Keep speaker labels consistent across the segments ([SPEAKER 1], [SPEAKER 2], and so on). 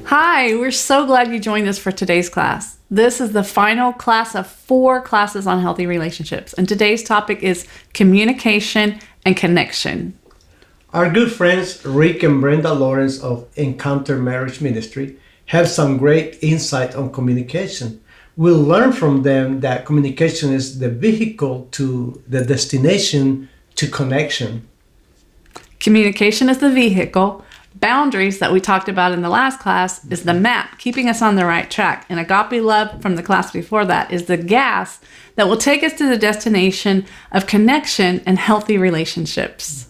[SPEAKER 1] Hi, we're so glad you joined us for today's class. This is the final class of 4 classes on healthy relationships, and today's topic is communication and connection.
[SPEAKER 2] Our good friends Rick and Brenda Lawrence of Encounter Marriage Ministry have some great insight on communication. We'll learn from them that communication is the vehicle to the destination to connection.
[SPEAKER 1] Communication is the vehicle. Boundaries that we talked about in the last class is the map, keeping us on the right track. And agape love from the class before that is the gas that will take us to the destination of connection and healthy relationships.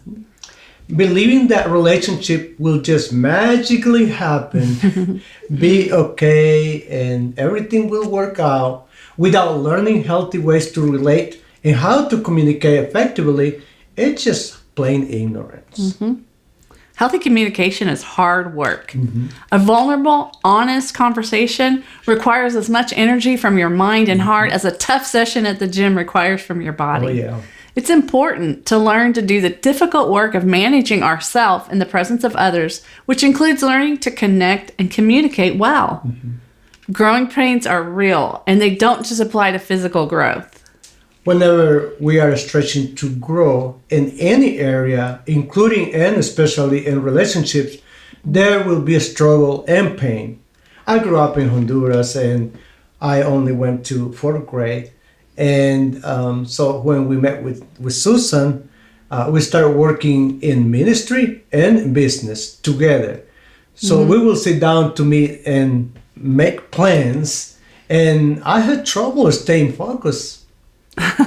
[SPEAKER 2] Believing that relationship will just magically happen, be okay, and everything will work out without learning healthy ways to relate and how to communicate effectively, it's just plain ignorance.
[SPEAKER 1] Mm-hmm. Healthy communication is hard work. A vulnerable, honest conversation requires as much energy from your mind and heart as a tough session at the gym requires from your body.
[SPEAKER 2] Oh, yeah.
[SPEAKER 1] It's important to learn to do the difficult work of managing ourselves in the presence of others, which includes learning to connect and communicate well. Growing pains are real, and they don't just apply to physical growth.
[SPEAKER 2] Whenever we are stretching to grow in any area, including and especially in relationships, there will be a struggle and pain. I grew up in Honduras and I only went to 4th grade. And so when we met with Susan, we started working in ministry and business together. So we will sit down to meet and make plans. And I had trouble staying focused.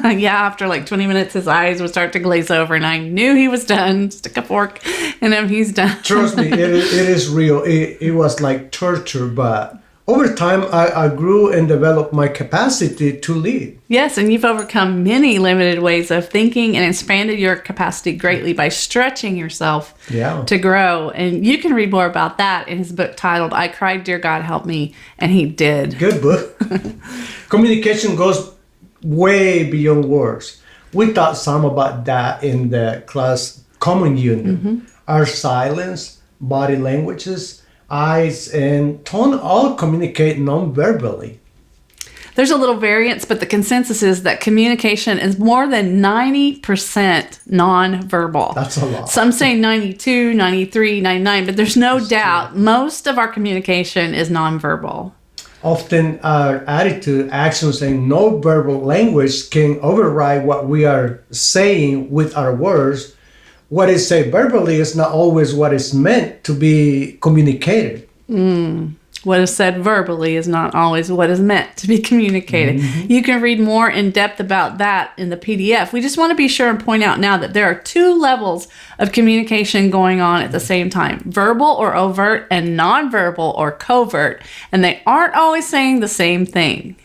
[SPEAKER 1] Yeah, after like 20 minutes, his eyes would start to glaze over, and I knew he was done. Stick a fork in him, he's done.
[SPEAKER 2] Trust me, it is real. It was like torture, but over time, I grew and developed my capacity to lead.
[SPEAKER 1] Yes, and you've overcome many limited ways of thinking and expanded your capacity greatly by stretching yourself to grow. And you can read more about that in his book titled, I Cried, Dear God, Help Me, and he did.
[SPEAKER 2] Good book. Communication goes way beyond words. We taught some about that in the class Common Union. Our silence, body languages, eyes, and tone all communicate non-verbally.
[SPEAKER 1] There's a little variance, but the consensus is that communication is more than 90% non-verbal.
[SPEAKER 2] That's a lot.
[SPEAKER 1] Some say 92, 93, 99, but there's no doubt most of our communication is non-verbal.
[SPEAKER 2] Often our attitude, actions, and non-verbal language can override what we are saying with our words. What is said verbally is not always what is meant to be communicated.
[SPEAKER 1] What is said verbally is not always what is meant to be communicated. You can read more in depth about that in the PDF. We just want to be sure and point out now that there are 2 levels of communication going on at the same time: verbal or overt and nonverbal or covert. And they aren't always saying the same thing.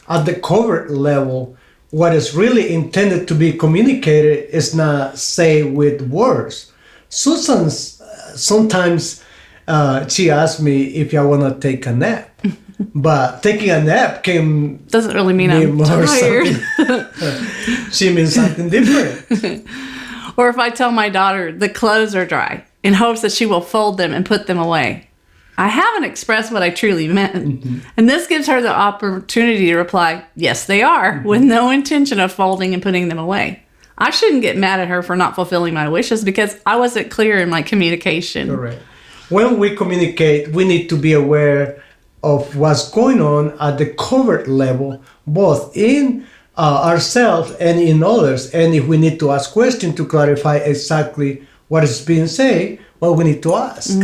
[SPEAKER 2] At the covert level, what is really intended to be communicated is not said with words. Susan sometimes she asked me if I want to take a nap, but taking a nap
[SPEAKER 1] doesn't really mean I'm tired.
[SPEAKER 2] She means something different.
[SPEAKER 1] Or if I tell my daughter the clothes are dry in hopes that she will fold them and put them away, I haven't expressed what I truly meant. And this gives her the opportunity to reply, yes, they are, with no intention of folding and putting them away. I shouldn't get mad at her for not fulfilling my wishes because I wasn't clear in my communication.
[SPEAKER 2] Correct. When we communicate, we need to be aware of what's going on at the covert level, both in ourselves and in others. And if we need to ask questions to clarify exactly what is being said, well, we need to ask.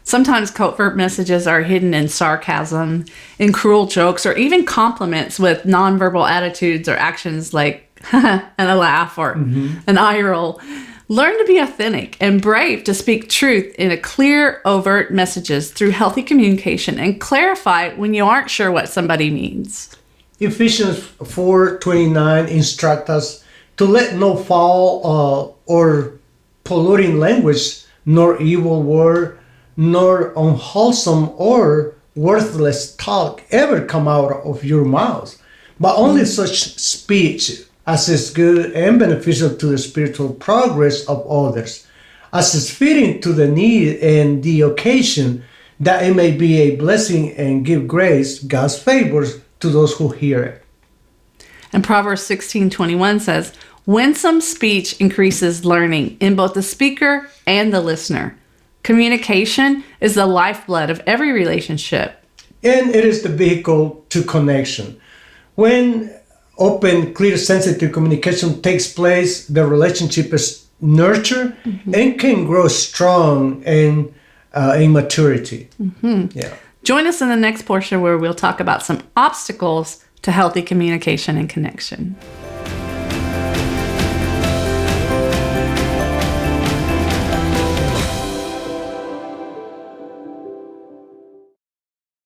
[SPEAKER 1] Sometimes covert messages are hidden in sarcasm, in cruel jokes, or even compliments with nonverbal attitudes or actions like and a laugh or an eye roll. Learn to be authentic and brave to speak truth in a clear, overt messages through healthy communication and clarify when you aren't sure what somebody means.
[SPEAKER 2] Ephesians 4:29 instructs us to let no foul or polluting language, nor evil word, nor unwholesome or worthless talk ever come out of your mouth, but only such speech as is good and beneficial to the spiritual progress of others, as is fitting to the need and the occasion, that it may be a blessing and give grace, God's favors to those who hear it.
[SPEAKER 1] And Proverbs 16:21 says, winsome speech increases learning in both the speaker and the listener. Communication is the lifeblood of every relationship.
[SPEAKER 2] And it is the vehicle to connection. When open, clear, sensitive communication takes place, the relationship is nurtured and can grow strong and in maturity. Yeah.
[SPEAKER 1] Join us in the next portion where we'll talk about some obstacles to healthy communication and connection.